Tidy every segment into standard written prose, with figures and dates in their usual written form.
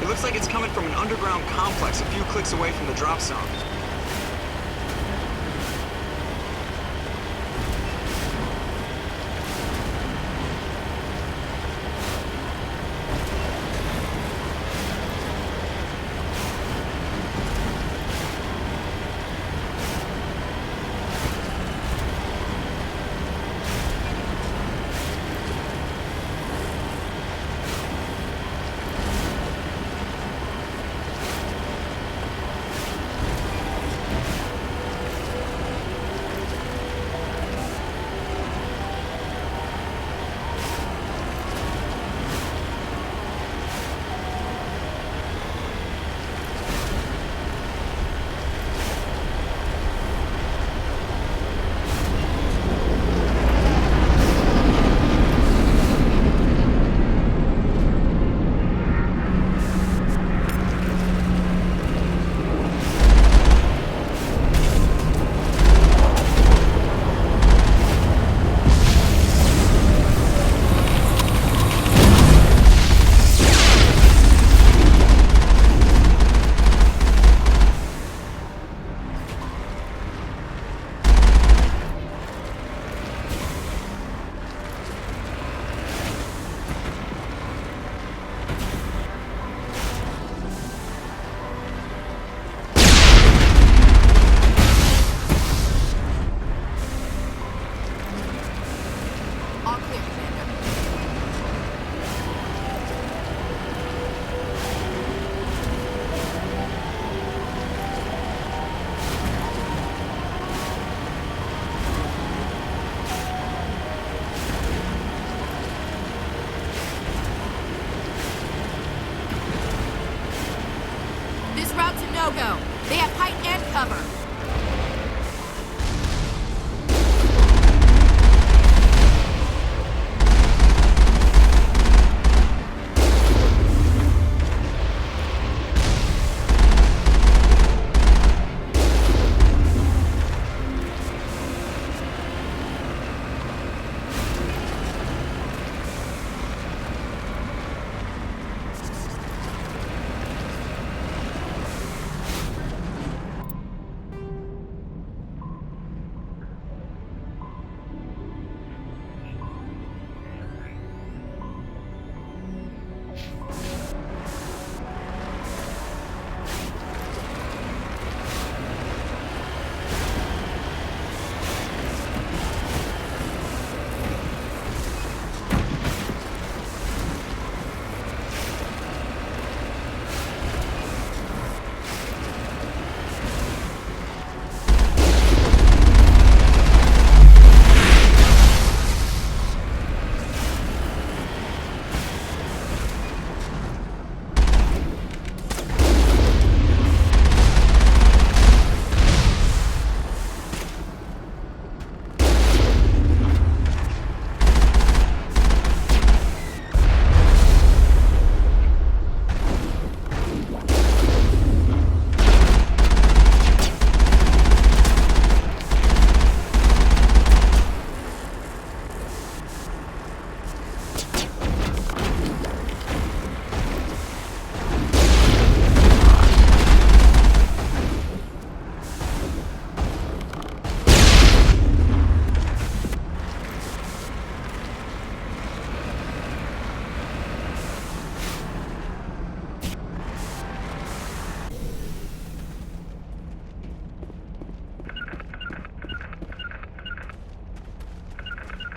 It looks like it's coming from an underground complex a few clicks away from the drop zone. No-go. They have height and cover.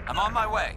I'm on my way.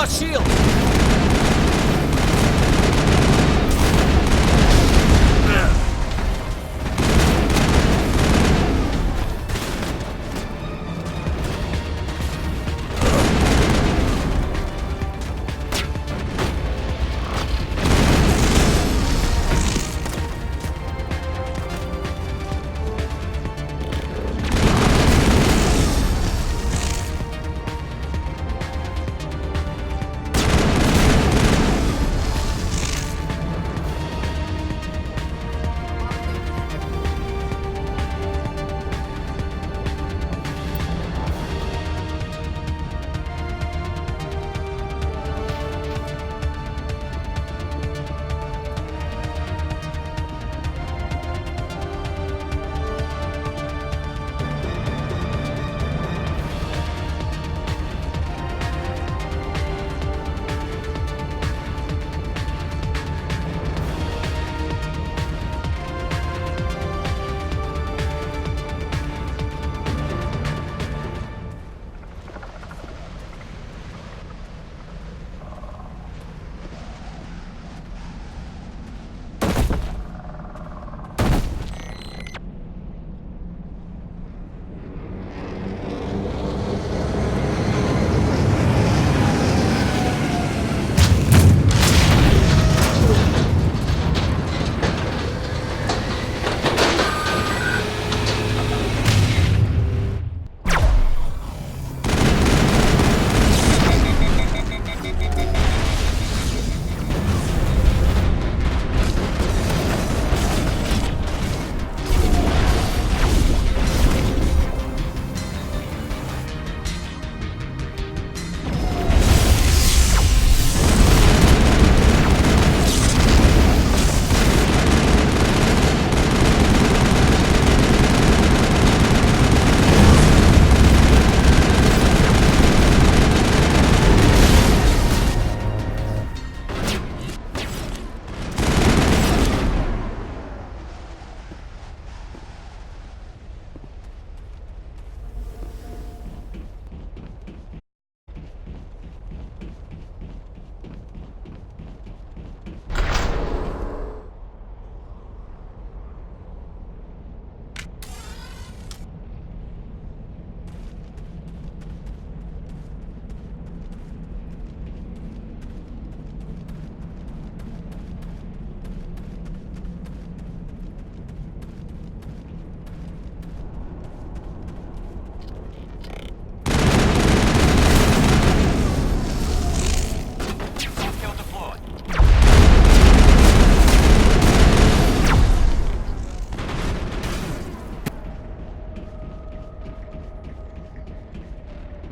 got shield!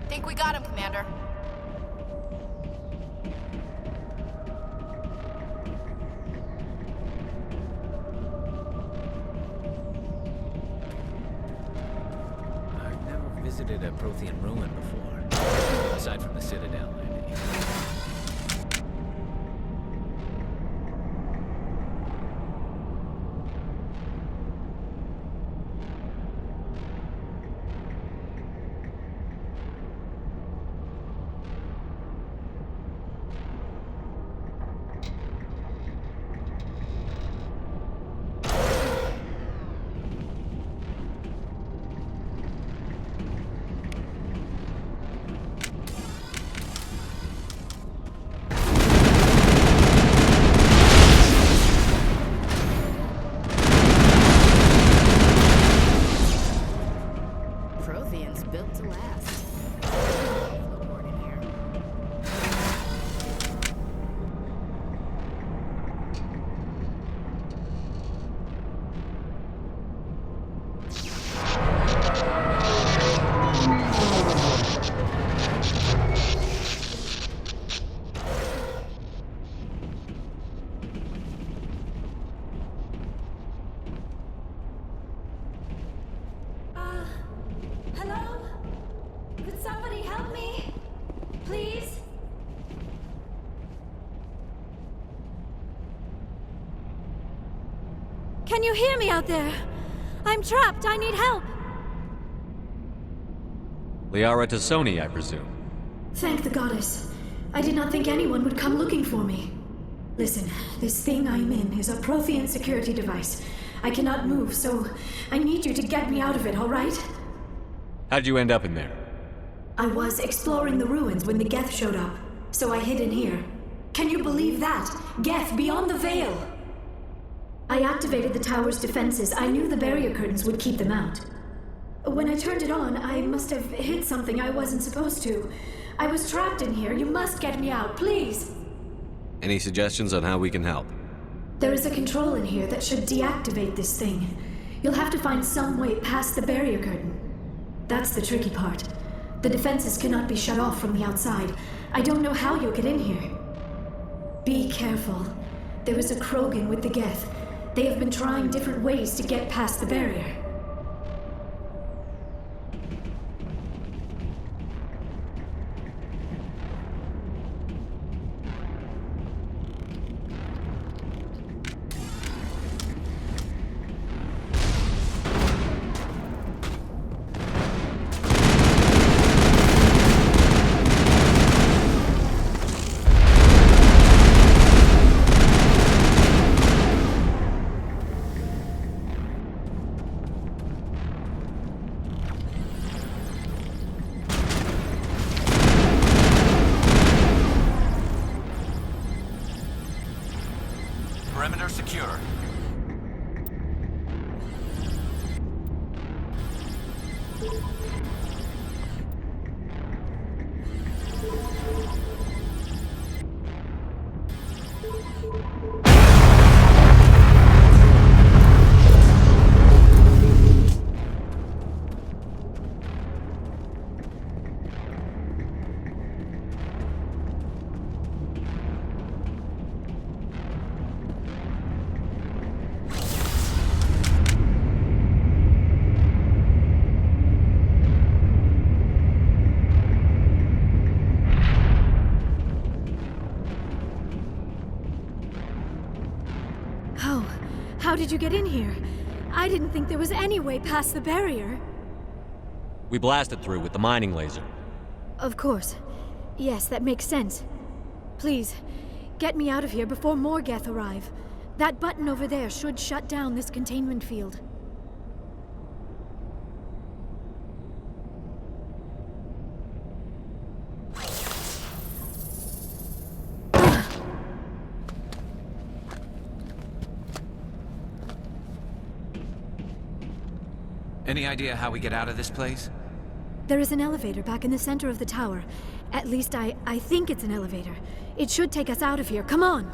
Think we got him, Commander. I've never visited a Prothean ruin before, aside from the Citadel landing. Protheans built to last. Board in here. Hello? Could somebody help me? Please? Can you hear me out there? I'm trapped. I need help. Liara Tassoni, I presume. Thank the goddess. I did not think anyone would come looking for me. Listen, this thing I'm in is a Prothean security device. I cannot move, so I need you to get me out of it, all right? How'd you end up in there? I was exploring the ruins when the Geth showed up, so I hid in here. Can you believe that? Geth beyond the veil! I activated the tower's defenses. I knew the barrier curtains would keep them out. When I turned it on, I must have hit something I wasn't supposed to. I was trapped in here. You must get me out, please! Any suggestions on how we can help? There is a control in here that should deactivate this thing. You'll have to find some way past the barrier curtain. That's the tricky part. The defenses cannot be shut off from the outside. I don't know how you'll get in here. Be careful. There is a Krogan with the Geth. They have been trying different ways to get past the barrier. Perimeter secure. How did you get in here? I didn't think there was any way past the barrier. We blasted through with the mining laser. Of course. Yes, that makes sense. Please, get me out of here before more Geth arrive. That button over there should shut down this containment field. Any idea how we get out of this place? There is an elevator back in the center of the tower. At least I think it's an elevator. It should take us out of here. Come on!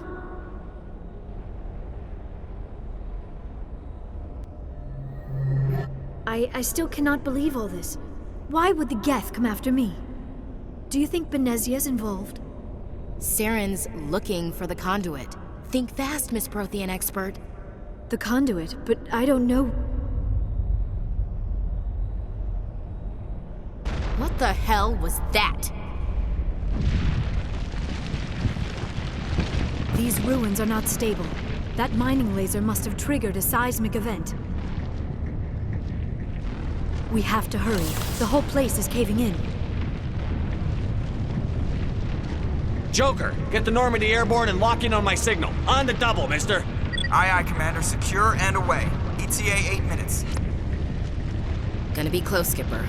I still cannot believe all this. Why would the Geth come after me? Do you think Benezia's involved? Saren's looking for the conduit. Think fast, Miss Prothean expert. The conduit, but I don't know... What the hell was that? These ruins are not stable. That mining laser must have triggered a seismic event. We have to hurry. The whole place is caving in. Joker, get the Normandy airborne and lock in on my signal. On the double, mister. Aye, aye, Commander. Secure and away. ETA 8 minutes. Gonna be close, Skipper.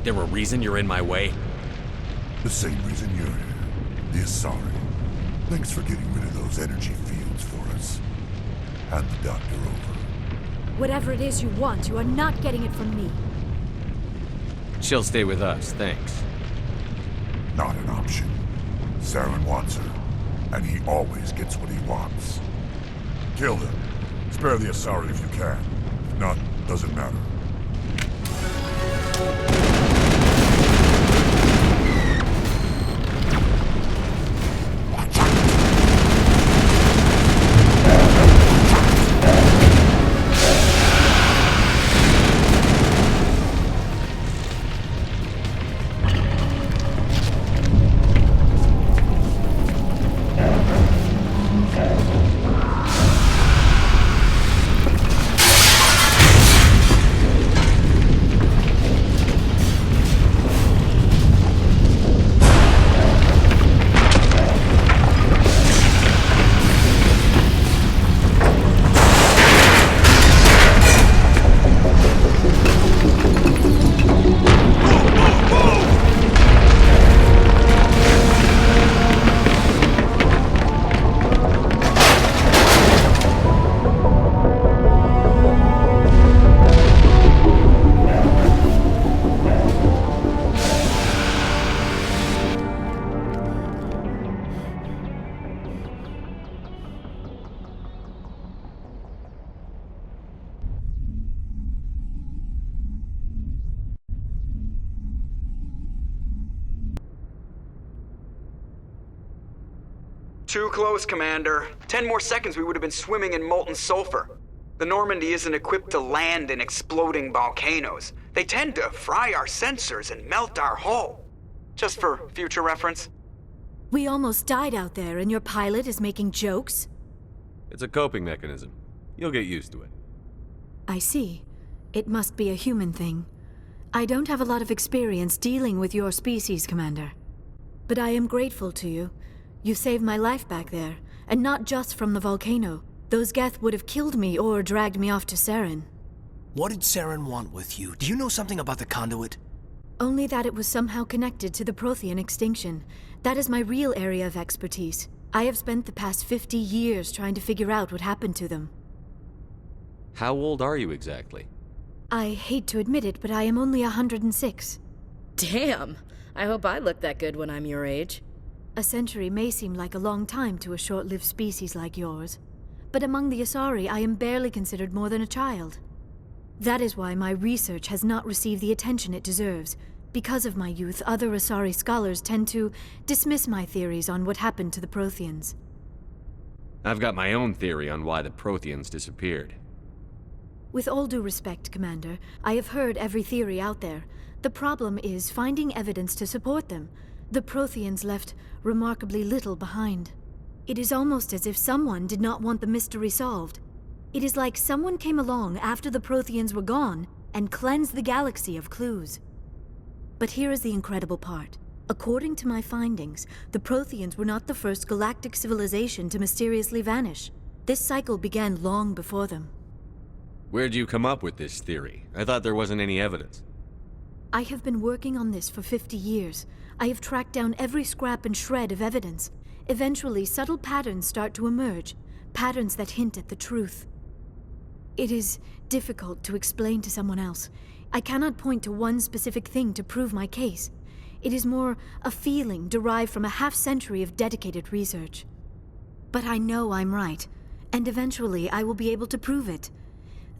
There a reason you're in my way? The same reason you're here. The Asari. Thanks for getting rid of those energy fields for us. Hand the doctor over. Whatever it is you want, you are not getting it from me. She'll stay with us, thanks. Not an option. Saren wants her, and he always gets what he wants. Kill him, Spare the Asari if you can. If not, doesn't matter. Too close, Commander. 10 more seconds we would have been swimming in molten sulfur. The Normandy isn't equipped to land in exploding volcanoes. They tend to fry our sensors and melt our hull. Just for future reference. We almost died out there, and your pilot is making jokes? It's a coping mechanism. You'll get used to it. I see. It must be a human thing. I don't have a lot of experience dealing with your species, Commander. But I am grateful to you. You saved my life back there, and not just from the volcano. Those Geth would have killed me or dragged me off to Saren. What did Saren want with you? Do you know something about the conduit? Only that it was somehow connected to the Prothean extinction. That is my real area of expertise. I have spent the past 50 years trying to figure out what happened to them. How old are you exactly? I hate to admit it, but I am only 106. Damn! I hope I look that good when I'm your age. A century may seem like a long time to a short-lived species like yours, but among the Asari I am barely considered more than a child. That is why my research has not received the attention it deserves. Because of my youth, other Asari scholars tend to dismiss my theories on what happened to the Protheans. I've got my own theory on why the Protheans disappeared. With all due respect, Commander, I have heard every theory out there. The problem is finding evidence to support them. The Protheans left remarkably little behind. It is almost as if someone did not want the mystery solved. It is like someone came along after the Protheans were gone and cleansed the galaxy of clues. But here is the incredible part. According to my findings, the Protheans were not the first galactic civilization to mysteriously vanish. This cycle began long before them. Where'd you come up with this theory? I thought there wasn't any evidence. I have been working on this for 50 years. I have tracked down every scrap and shred of evidence. Eventually, subtle patterns start to emerge, patterns that hint at the truth. It is difficult to explain to someone else. I cannot point to one specific thing to prove my case. It is more a feeling derived from a half-century of dedicated research. But I know I'm right, and eventually I will be able to prove it.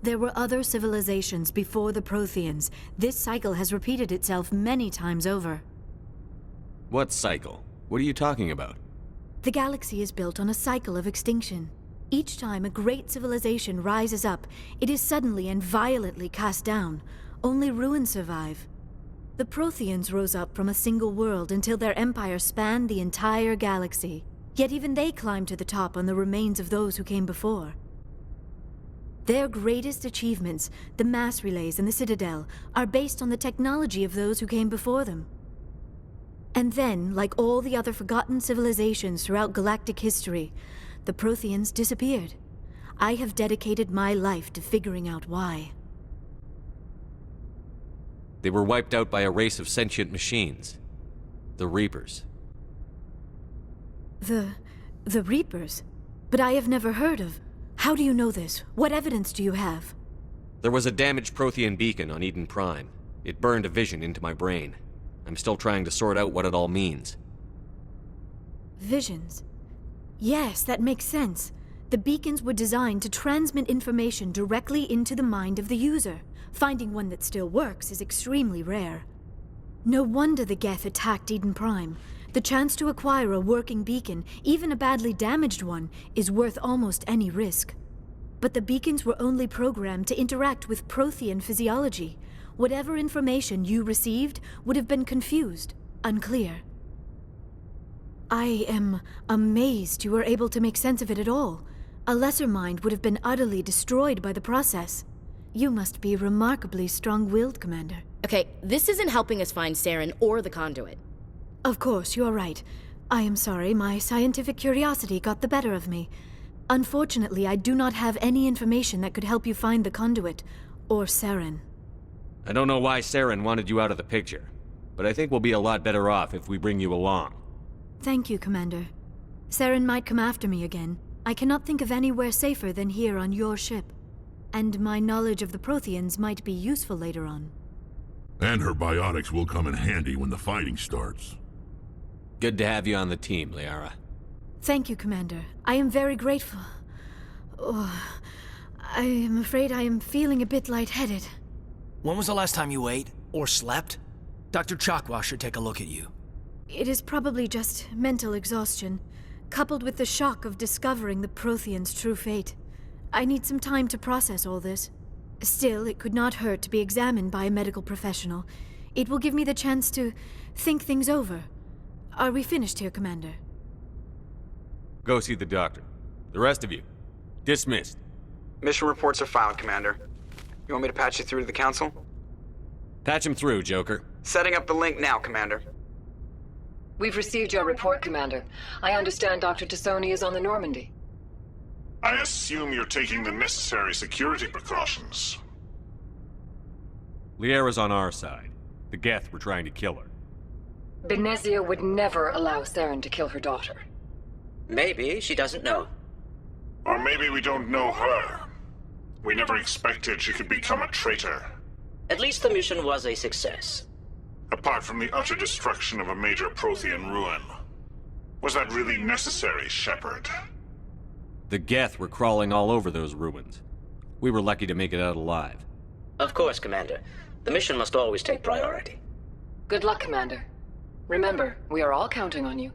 There were other civilizations before the Protheans. This cycle has repeated itself many times over. What cycle? What are you talking about? The galaxy is built on a cycle of extinction. Each time a great civilization rises up, it is suddenly and violently cast down. Only ruins survive. The Protheans rose up from a single world until their empire spanned the entire galaxy. Yet even they climbed to the top on the remains of those who came before. Their greatest achievements, the mass relays and the Citadel, are based on the technology of those who came before them. And then, like all the other forgotten civilizations throughout galactic history, the Protheans disappeared. I have dedicated my life to figuring out why. They were wiped out by a race of sentient machines. The Reapers. The Reapers? But I have never heard of... How do you know this? What evidence do you have? There was a damaged Prothean beacon on Eden Prime. It burned a vision into my brain. I'm still trying to sort out what it all means. Visions? Yes, that makes sense. The beacons were designed to transmit information directly into the mind of the user. Finding one that still works is extremely rare. No wonder the Geth attacked Eden Prime. The chance to acquire a working beacon, even a badly damaged one, is worth almost any risk. But the beacons were only programmed to interact with Prothean physiology. Whatever information you received would have been confused, unclear. I am amazed you were able to make sense of it at all. A lesser mind would have been utterly destroyed by the process. You must be remarkably strong-willed, Commander. Okay, this isn't helping us find Saren or the conduit. Of course, you're right. I am sorry, my scientific curiosity got the better of me. Unfortunately, I do not have any information that could help you find the conduit, or Saren. I don't know why Saren wanted you out of the picture, but I think we'll be a lot better off if we bring you along. Thank you, Commander. Saren might come after me again. I cannot think of anywhere safer than here on your ship. And my knowledge of the Protheans might be useful later on. And her biotics will come in handy when the fighting starts. Good to have you on the team, Liara. Thank you, Commander. I am very grateful. Oh, I am afraid I am feeling a bit lightheaded. When was the last time you ate? Or slept? Dr. Chakwa should take a look at you. It is probably just mental exhaustion, coupled with the shock of discovering the Protheans' true fate. I need some time to process all this. Still, it could not hurt to be examined by a medical professional. It will give me the chance to think things over. Are we finished here, Commander? Go see the doctor. The rest of you, dismissed. Mission reports are filed, Commander. You want me to patch you through to the Council? Patch him through, Joker. Setting up the link now, Commander. We've received your report, Commander. I understand Dr. Tassoni is on the Normandy. I assume you're taking the necessary security precautions. Liara's on our side. The Geth were trying to kill her. Benezia would never allow Saren to kill her daughter. Maybe she doesn't know. Or maybe we don't know her. We never expected she could become a traitor. At least the mission was a success. Apart from the utter destruction of a major Prothean ruin. Was that really necessary, Shepard? The Geth were crawling all over those ruins. We were lucky to make it out alive. Of course, Commander. The mission must always take priority. Good luck, Commander. Remember, we are all counting on you.